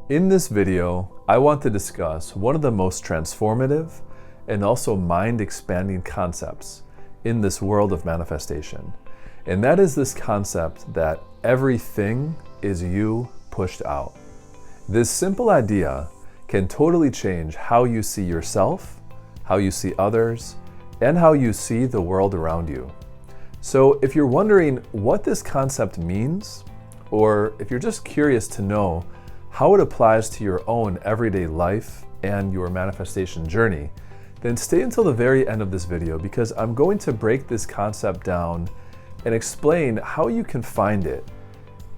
In this video, I want to discuss one of the most transformative and also mind-expanding concepts in this world of manifestation. And that is this concept that everything is you pushed out. This simple idea can totally change how you see yourself, how you see others, and how you see the world around you. So if you're wondering what this concept means, or if you're just curious to know how it applies to your own everyday life and your manifestation journey, then stay until the very end of this video because I'm going to break this concept down and explain how you can find it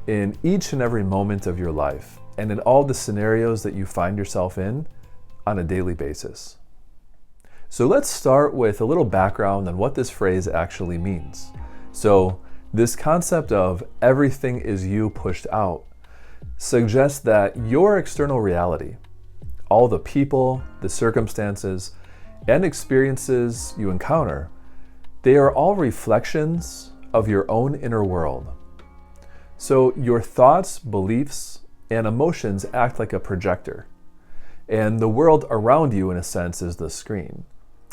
in each and every moment of your life and in all the scenarios that you find yourself in on a daily basis. So let's start with a little background on what this phrase actually means. So this concept of everything is you pushed out suggests that your external reality, all the people, the circumstances, and experiences you encounter, they are all reflections of your own inner world. So your thoughts, beliefs, and emotions act like a projector, and the world around you, in a sense, is the screen.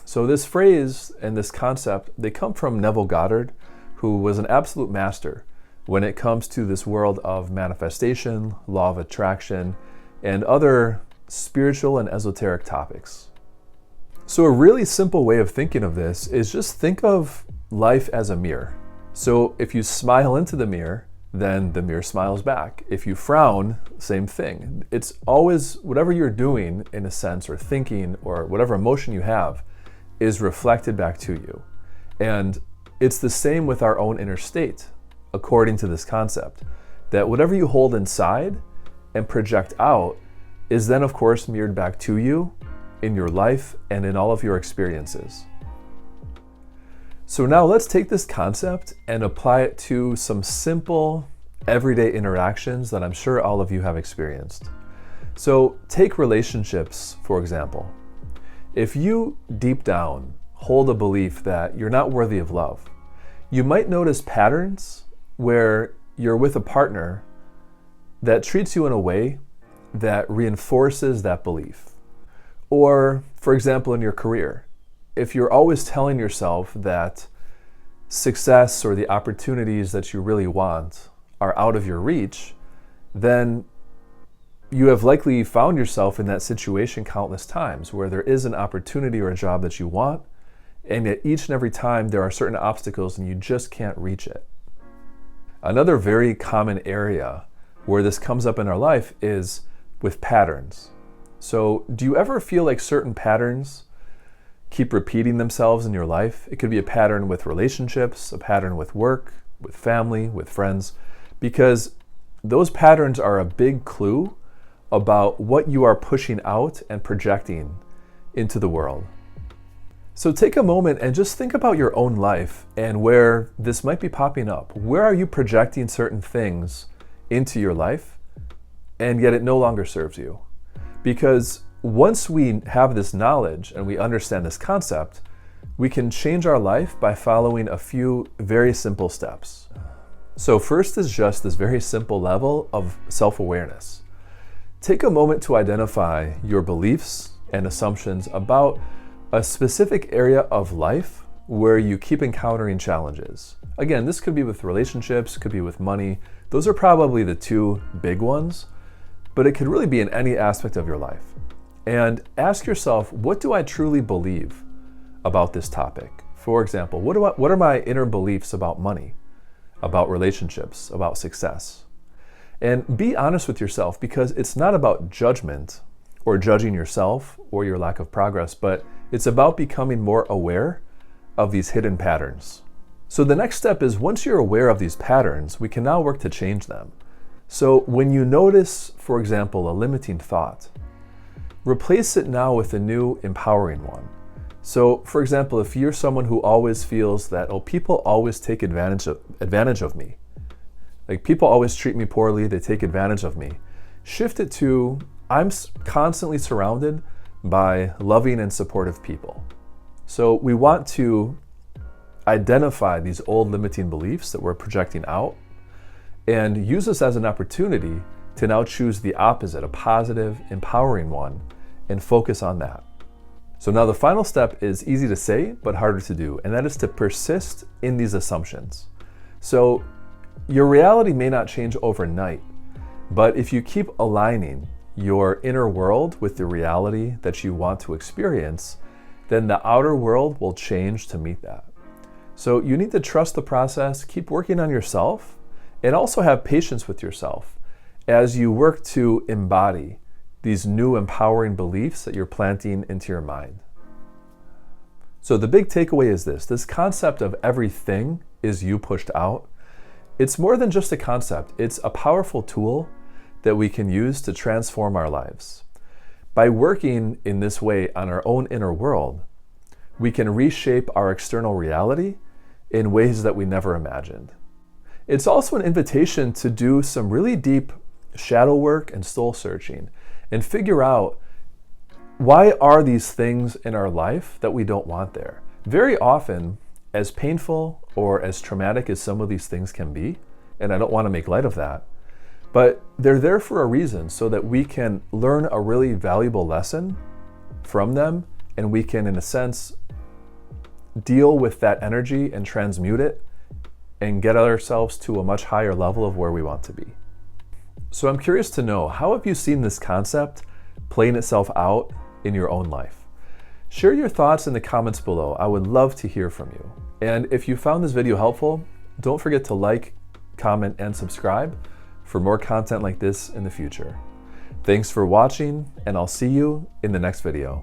So this phrase and this concept, they come from Neville Goddard, who was an absolute master when it comes to this world of manifestation, law of attraction, and other spiritual and esoteric topics. So a really simple way of thinking of this is just think of life as a mirror. So if you smile into the mirror, then the mirror smiles back. If you frown, same thing. It's always whatever you're doing in a sense, or thinking, or whatever emotion you have is reflected back to you. And it's the same with our own inner state, according to this concept, that whatever you hold inside and project out is then of course mirrored back to you in your life and in all of your experiences. So now let's take this concept and apply it to some simple everyday interactions that I'm sure all of you have experienced. So take relationships, for example. If you deep down hold a belief that you're not worthy of love, you might notice patterns where you're with a partner that treats you in a way that reinforces that belief. Or, for example, in your career, if you're always telling yourself that success or the opportunities that you really want are out of your reach, then you have likely found yourself in that situation countless times where there is an opportunity or a job that you want, and yet each and every time there are certain obstacles and you just can't reach it. Another very common area where this comes up in our life is with patterns. So do you ever feel like certain patterns keep repeating themselves in your life? It could be a pattern with relationships, a pattern with work, with family, with friends, because those patterns are a big clue about what you are pushing out and projecting into the world. So take a moment and just think about your own life and where this might be popping up. Where are you projecting certain things into your life and yet it no longer serves you? Because once we have this knowledge and we understand this concept, we can change our life by following a few very simple steps. So first is just this very simple level of self-awareness. Take a moment to identify your beliefs and assumptions about a specific area of life where you keep encountering challenges. Again, this could be with relationships, could be with money. Those are probably the two big ones, but it could really be in any aspect of your life. And ask yourself, what do I truly believe about this topic? For example, what are my inner beliefs about money, about relationships, about success? And be honest with yourself, because it's not about judgment or judging yourself or your lack of progress, but it's about becoming more aware of these hidden patterns. So the next step is, once you're aware of these patterns, we can now work to change them. So when you notice, for example, a limiting thought, replace it now with a new empowering one. So for example, if you're someone who always feels that, oh, people always take advantage of me, like people always treat me poorly, they take advantage of me, shift it to, I'm constantly surrounded by loving and supportive people. So we want to identify these old limiting beliefs that we're projecting out and use this as an opportunity to now choose the opposite, a positive, empowering one, and focus on that. So now the final step is easy to say, but harder to do, and that is to persist in these assumptions. So your reality may not change overnight, but if you keep aligning your inner world with the reality that you want to experience, then the outer world will change to meet that. So you need to trust the process, keep working on yourself, and also have patience with yourself as you work to embody these new empowering beliefs that you're planting into your mind. So the big takeaway is this concept of everything is you pushed out. It's more than just a concept. It's a powerful tool that we can use to transform our lives. By working in this way on our own inner world, we can reshape our external reality in ways that we never imagined. It's also an invitation to do some really deep shadow work and soul searching and figure out, why are these things in our life that we don't want there? Very often, as painful or as traumatic as some of these things can be, and I don't want to make light of that, but they're there for a reason so that we can learn a really valuable lesson from them, and we can, in a sense, deal with that energy and transmute it and get ourselves to a much higher level of where we want to be. So I'm curious to know, how have you seen this concept playing itself out in your own life? Share your thoughts in the comments below. I would love to hear from you. And if you found this video helpful, don't forget to like, comment, and subscribe for more content like this in the future. Thanks for watching, and I'll see you in the next video.